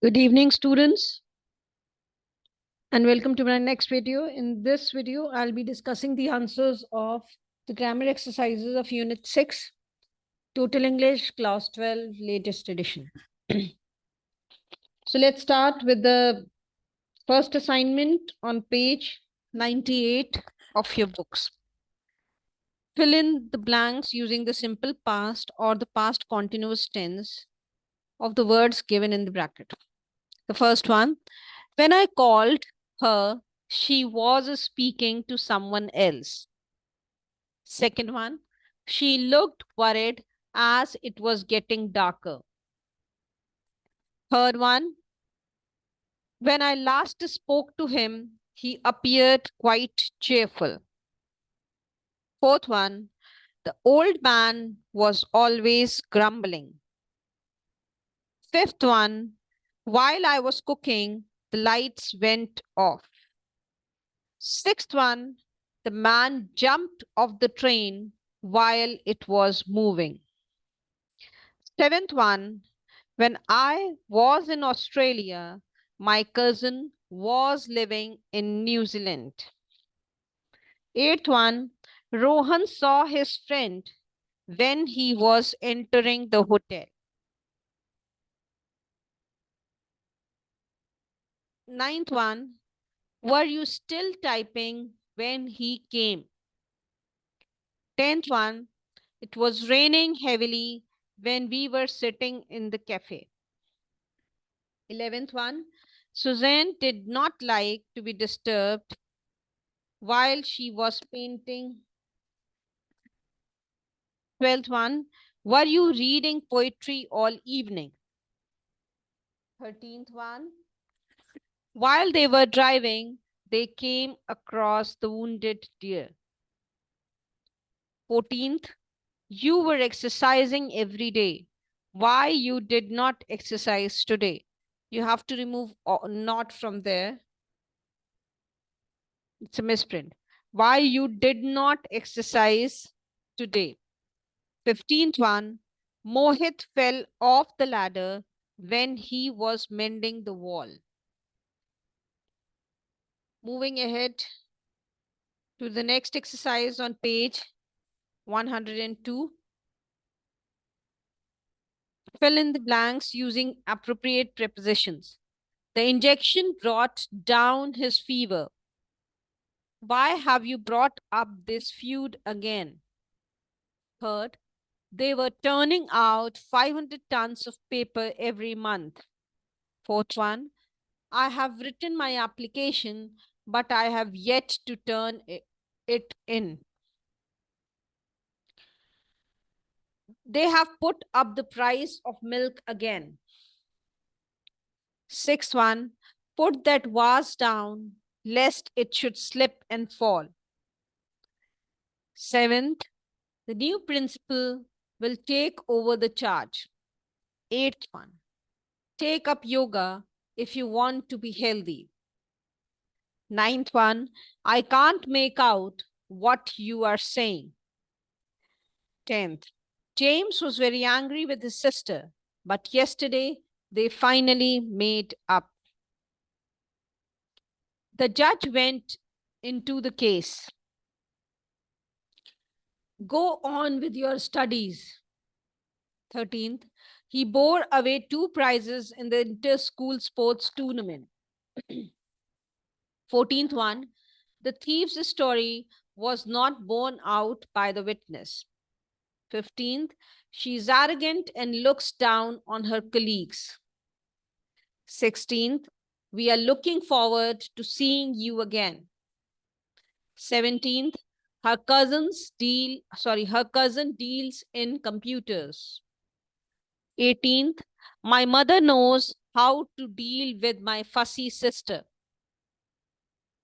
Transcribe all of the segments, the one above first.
Good evening, students, and welcome to my next video. In this video, I'll be discussing the answers of the grammar exercises of Unit 6, Total English, Class 12, latest edition. So let's start with the first assignment on page 98 of your books. Fill in the blanks using the simple past or the past continuous tense of the words given in the bracket. The first one, when I called her, she was speaking to someone else. Second one, she looked worried as it was getting darker. Third one, when I last spoke to him, he appeared quite cheerful. Fourth one, the old man was always grumbling. Fifth one, while I was cooking, the lights went off. Sixth one, the man jumped off the train while it was moving. Seventh one, when I was in Australia, my cousin was living in New Zealand. Eighth one, Rohan saw his friend when he was entering the hotel. Ninth one, were you still typing when he came? 10th one, it was raining heavily when we were sitting in the cafe. 11th one, Suzanne did not like to be disturbed while she was painting. 12th one, were you reading poetry all evening? 13th one, while they were driving, they came across the wounded deer. 14th, you were exercising every day. Why you did not exercise today? You have to remove not from there. It's a misprint. Why you did not exercise today? 15th one, Mohit fell off the ladder when he was mending the wall. Moving ahead to the next exercise on page 102. Fill in the blanks using appropriate prepositions. The injection brought down his fever. Why have you brought up this feud again? Third, they were turning out 500 tons of paper every month. Fourth one, I have written my application, but I have yet to turn it in. They have put up the price of milk again. Sixth one, put that vase down, lest it should slip and fall. Seventh, the new principal will take over the charge. Eighth one, take up yoga if you want to be healthy. Ninth one, I can't make out what you are saying. 10th, James was very angry with his sister, but yesterday they finally made up. The judge went into the case. Go on with your studies. 13th, he bore away 2 prizes in the inter-school sports tournament. 14th one, the thief's story was not borne out by the witness. 15th, she is arrogant and looks down on her colleagues. 16th, we are looking forward to seeing you again. 17th, her cousin deals in computers. 18th, my mother knows how to deal with my fussy sister.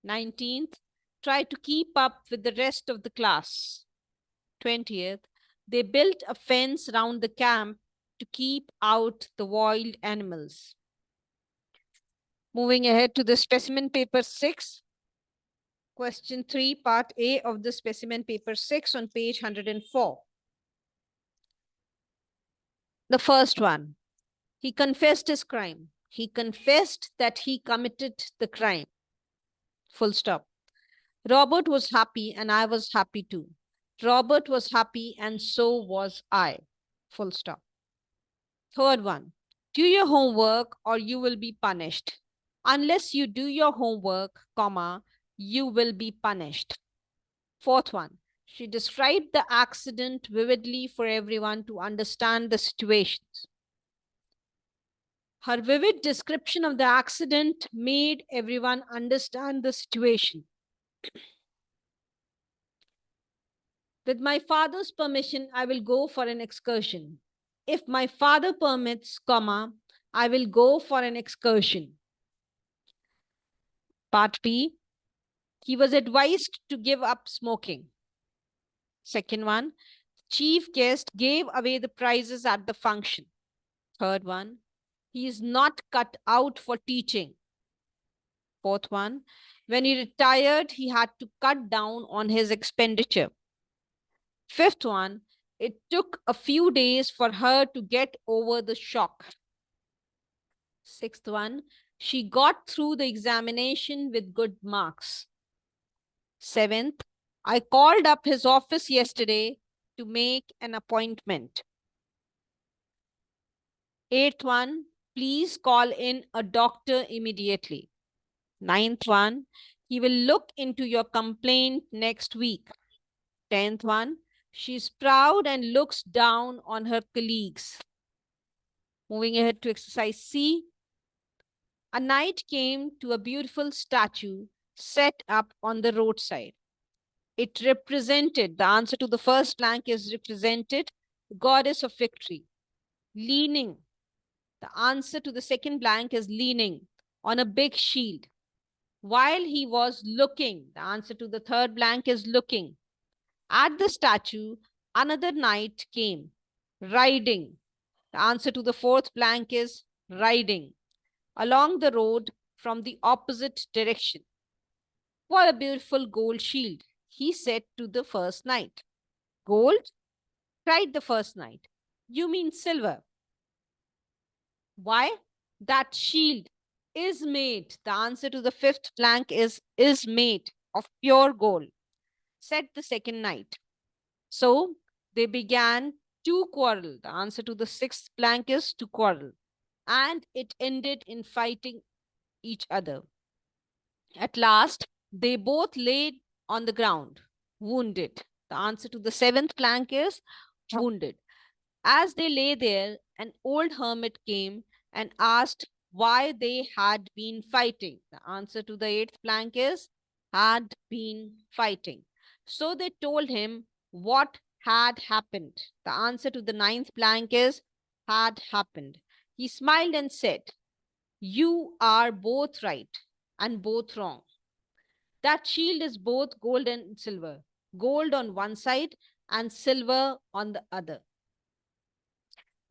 19th, try to keep up with the rest of the class. 20th, they built a fence around the camp to keep out the wild animals. Moving ahead to the specimen paper 6. Question 3, part A of the specimen paper 6 on page 104. The first one, he confessed his crime. He confessed that he committed the crime. Full stop. Robert was happy and I was happy too. Robert was happy and so was I. Full stop. Third one. Do your homework or you will be punished. Unless you do your homework, comma, you will be punished. Fourth one. She described the accident vividly for everyone to understand the situations. Her vivid description of the accident made everyone understand the situation. With my father's permission, I will go for an excursion. If my father permits, comma, I will go for an excursion. Part B. He was advised to give up smoking. Second one. Chief guest gave away the prizes at the function. Third one. He is not cut out for teaching. Fourth one. When he retired, he had to cut down on his expenditure. Fifth one. It took a few days for her to get over the shock. Sixth one. She got through the examination with good marks. Seventh. I called up his office yesterday to make an appointment. Eighth one. Please call in a doctor immediately. Ninth one. He will look into your complaint next week. 10th one. She's proud and looks down on her colleagues. Moving ahead to exercise C. A knight came to a beautiful statue set up on the roadside. It represented, the answer to the first blank is represented, the goddess of victory. Leaning. The answer to the second blank is leaning on a big shield. While he was looking, the answer to the third blank is looking at the statue, another knight came, riding. The answer to the fourth blank is riding along the road from the opposite direction. What a beautiful gold shield, he said to the first knight. Gold? Cried the first knight. You mean silver. Why? That shield is made. The answer to the fifth blank is made of pure gold, said the second knight. So they began to quarrel. The answer to the sixth blank is to quarrel. And it ended in fighting each other. At last, they both lay on the ground, wounded. The answer to the seventh blank is wounded. As they lay there, an old hermit came and asked why they had been fighting. The answer to the eighth blank is had been fighting. So they told him what had happened. The answer to the ninth blank is had happened. He smiled and said, you are both right and both wrong. That shield is both gold and silver. Gold on one side and silver on the other.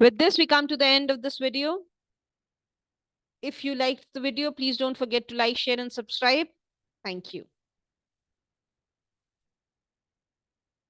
With this, we come to the end of this video. If you liked the video, please don't forget to like, share, and subscribe. Thank you.